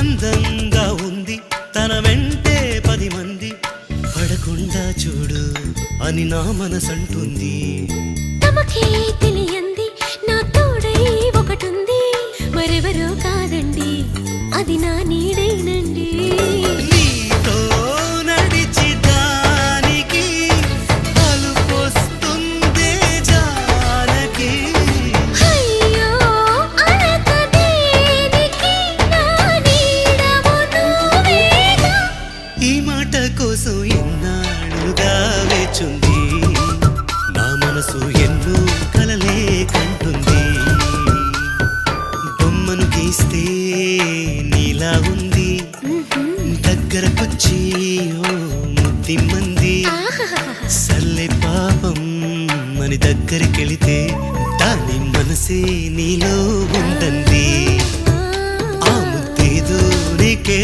అందంగా ఉంది తన వెంటే 10 మంది పడకుండా చూడు అని నా మనసంటుంది. తమకే తెలియంది నా తోడై ఒకటుంది, మరెవరో కాదండి అది నా నీడైనండి. నీతో నడిచి దానికి అలుపొస్తుందే జానకి. అయ్యో అనక దేనికి నా నీడవు నువ్వేగా. ఈ మాట కోసం ఎన్నాళ్ళుగా వేచుంది నా మనసు ఎన్నో కలలే కంటుంది. బొమ్మను గీస్తే నీలా ఉంది దగ్గరకొచ్చి ఓ ముద్దిమ్మంది. సల్లే పాపం అని దగ్గరికెళితే దాని మనసే నీలో ఉందంది. ఆ ముద్దేదో నీకే